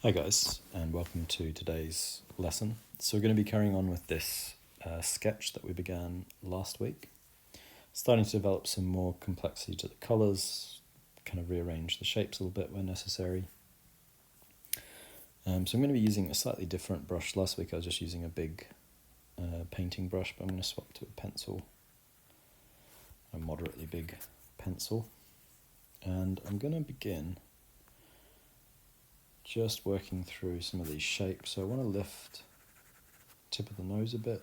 Hi guys, and welcome to today's lesson. So we're going to be carrying on with this sketch that we began last week, starting to develop some more complexity to the colours, kind of rearrange the shapes a little bit where necessary. So I'm going to be using a slightly different brush. Last week I was just using a big painting brush, but I'm going to swap to a pencil, a moderately big pencil, and I'm going to begin just working through some of these shapes. So I want to lift the tip of the nose a bit.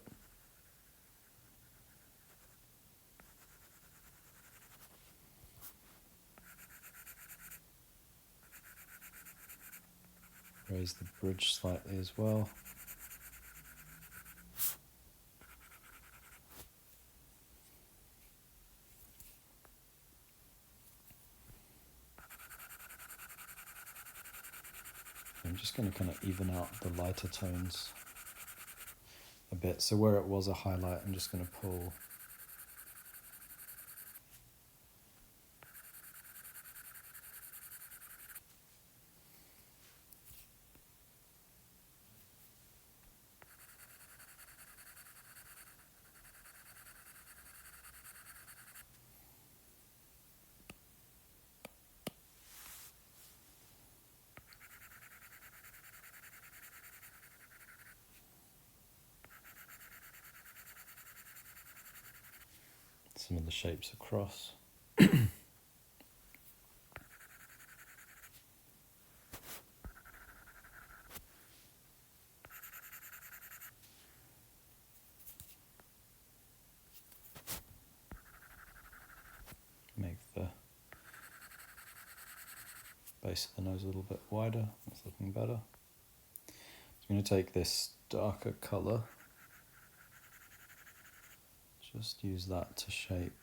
Raise the bridge slightly as well. I'm just going to kind of even out the lighter tones a bit. So where it was a highlight, I'm just going to pull some of the shapes across. Make the base of the nose a little bit wider. That's looking better. I'm going to take this darker colour, just use that to shape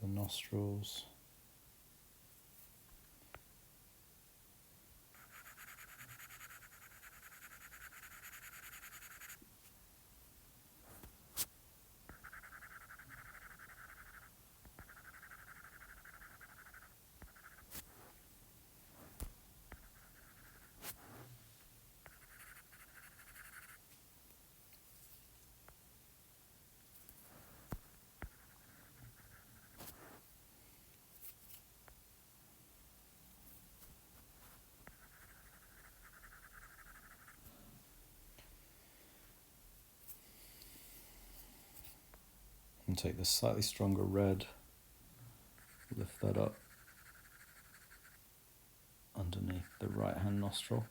the nostrils. And take this slightly stronger red, lift that up underneath the right hand nostril.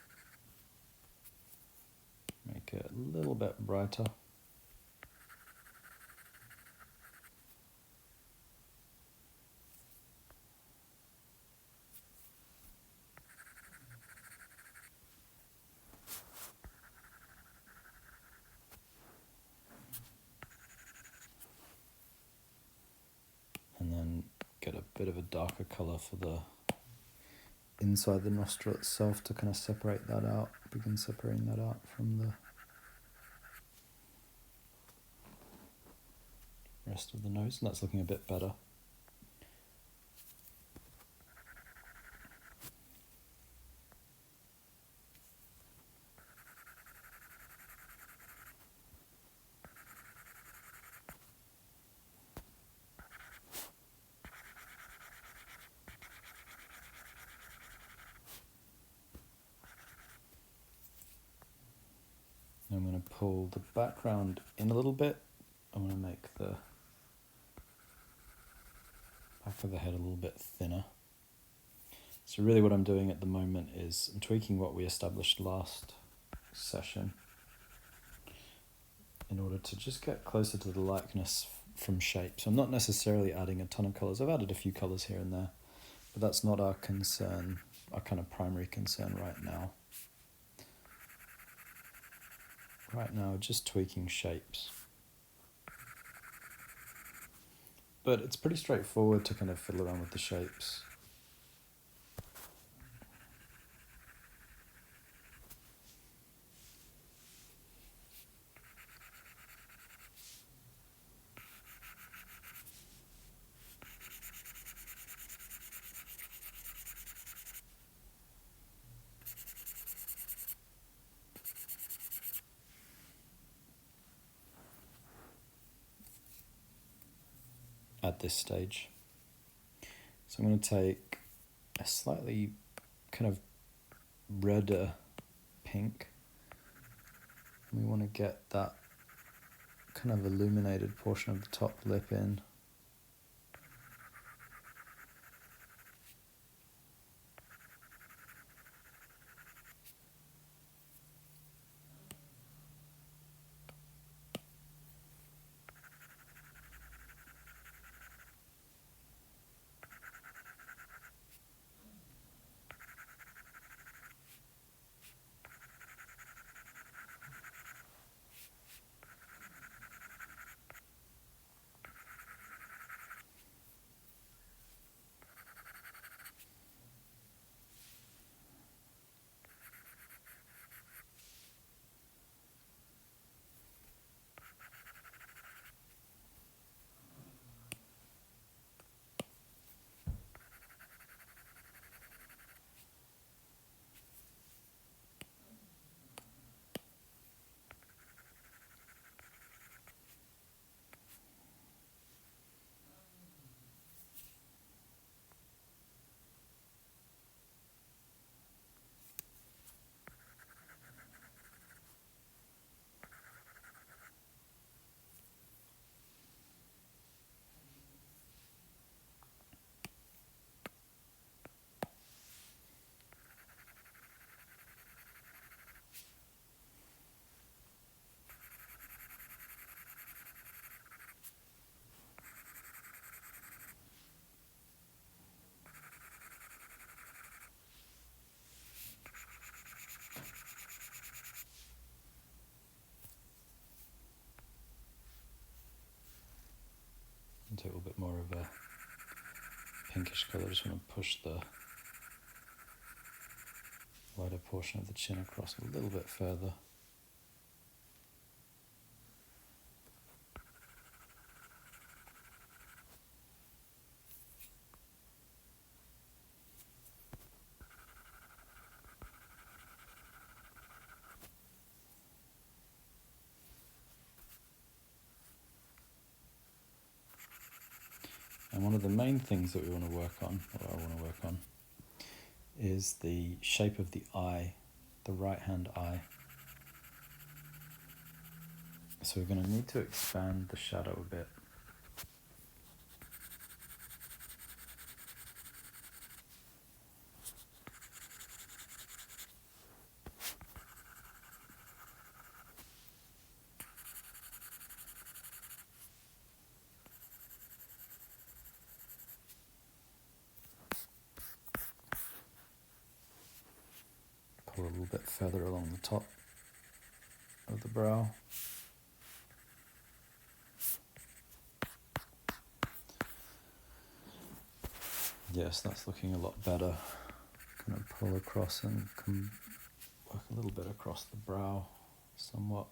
Make it a little bit brighter. And then get a bit of a darker colour for the inside the nostril itself to kind of separate that out, begin separating that out from the rest of the nose, and that's looking a bit better. I'm going to pull the background in a little bit. I'm going to make the back of the head a little bit thinner. So really what I'm doing at the moment is I'm tweaking what we established last session in order to just get closer to the likeness from shape. So I'm not necessarily adding a ton of colours. I've added a few colours here and there, but that's not our concern, our kind of primary concern right now. Right now, just tweaking shapes. But it's pretty straightforward to kind of fiddle around with the shapes. at this stage. So I'm going to take a slightly kind of redder pink. We want to get that kind of illuminated portion of the top lip in. Into a little bit more of a pinkish colour. Just want to push the wider portion of the chin across a little bit further. And one of the main things that we want to work on, or I want to work on, is the shape of the eye, the right hand eye. So we're going to need to expand the shadow a bit. Pull a little bit further along the top of the brow. Yes, that's looking a lot better. Going to pull across and work a little bit across the brow somewhat.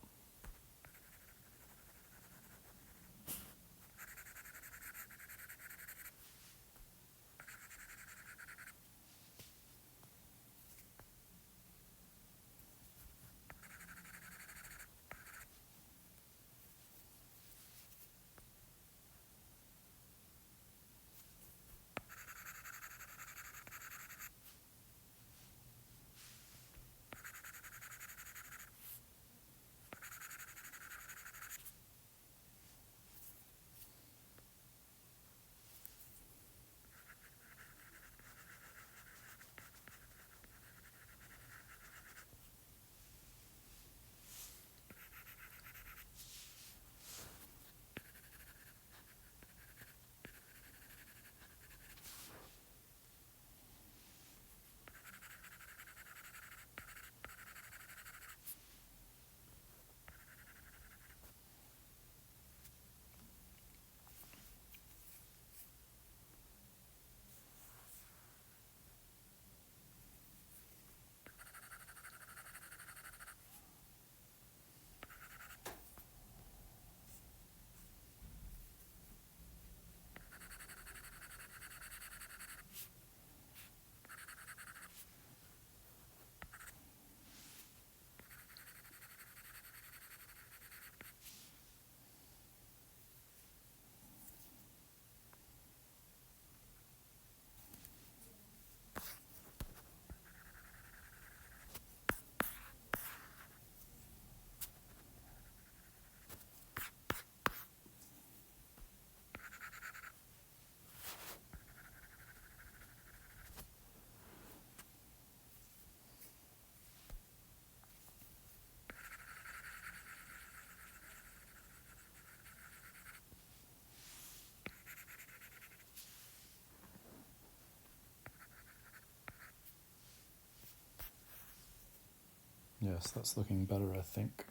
Yes, that's looking better, I think.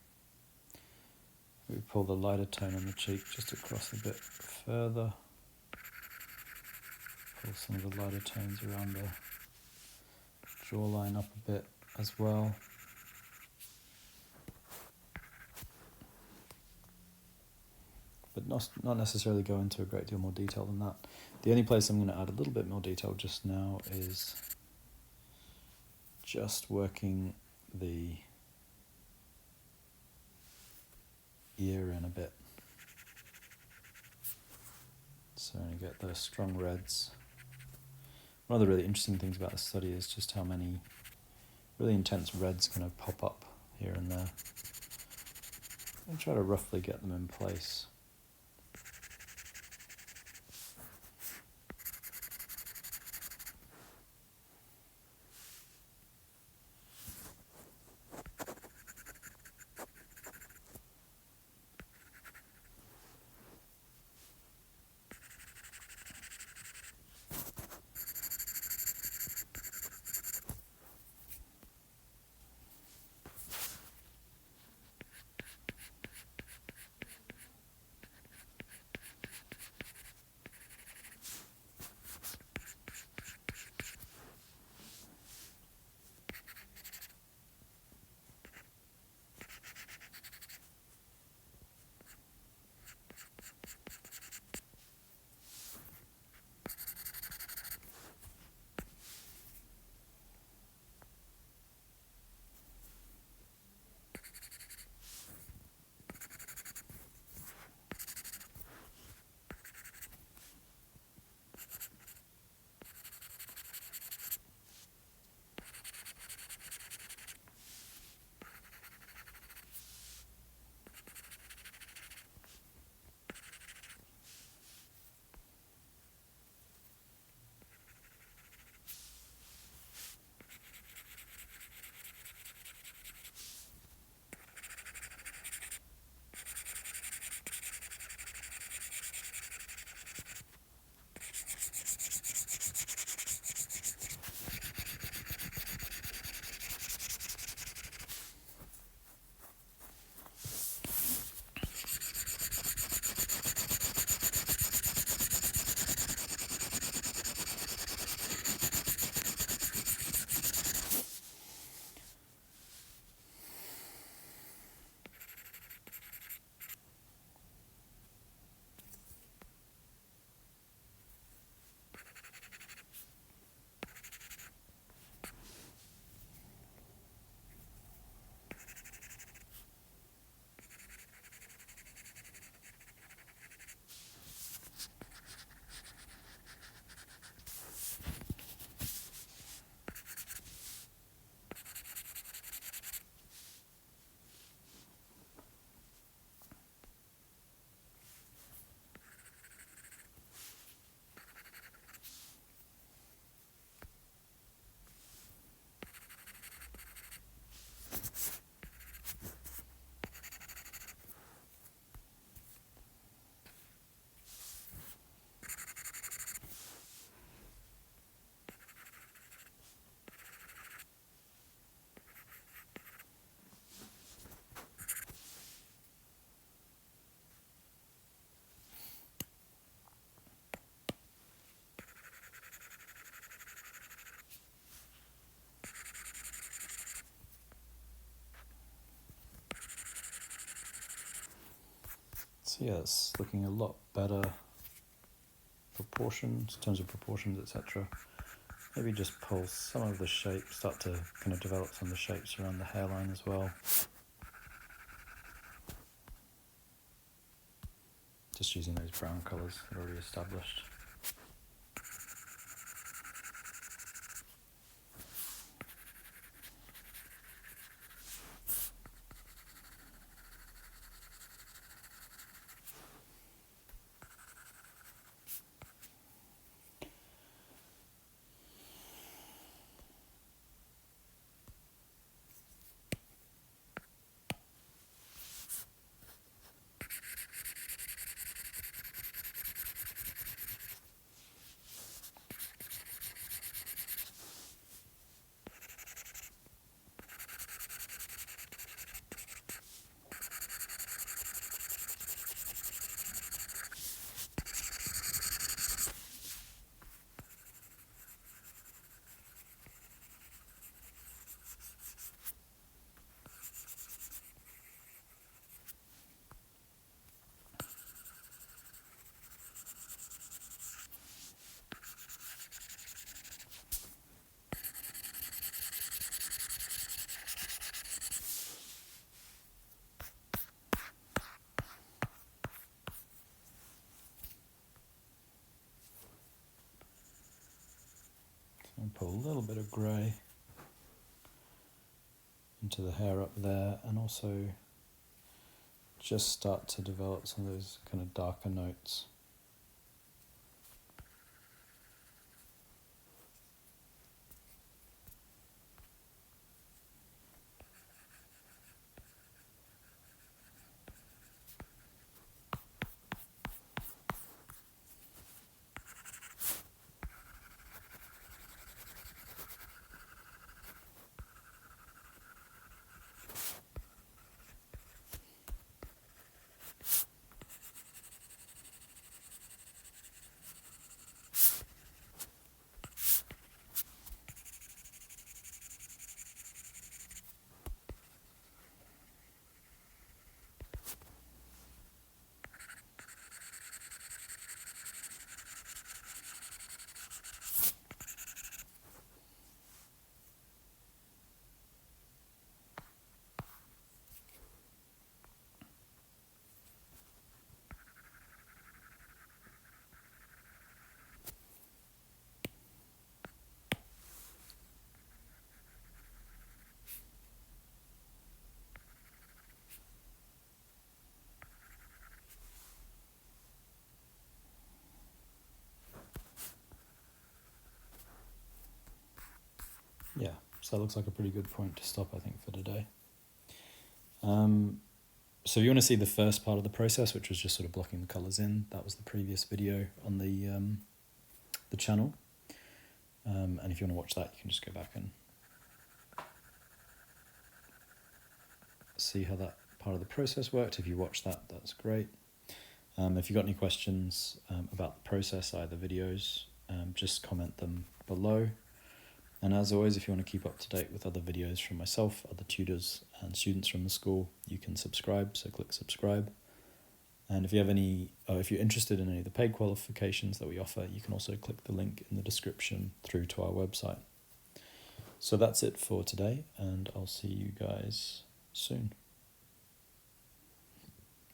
We pull the lighter tone on the cheek just across a bit further. Pull some of the lighter tones around the jawline up a bit as well. But not necessarily go into a great deal more detail than that. The only place I'm going to add a little bit more detail just now is just working the ear in a bit. So you get those strong reds. One of the really interesting things about this study is just how many really intense reds kind of pop up here and there. And try to roughly get them in place. So yeah, it's looking a lot better proportions, in terms of proportions, etc. Maybe just pull some of the shape, start to kind of develop some of the shapes around the hairline as well. Just using those brown colours that are already established. And put a little bit of grey into the hair up there, and also just start to develop some of those kind of darker notes. Yeah, so that looks like a pretty good point to stop, I think, for today. So if you want to see the first part of the process, which was just sort of blocking the colours in, that was the previous video on the channel. And if you want to watch that, you can just go back and see how that part of the process worked. If you watch that, that's great. If you've got any questions about the process, either videos, just comment them below. And as always, if you want to keep up to date with other videos from myself, other tutors and students from the school, you can subscribe, so click subscribe. And if you have if you're interested in any of the paid qualifications that we offer, you can also click the link in the description through to our website. So that's it for today, and I'll see you guys soon.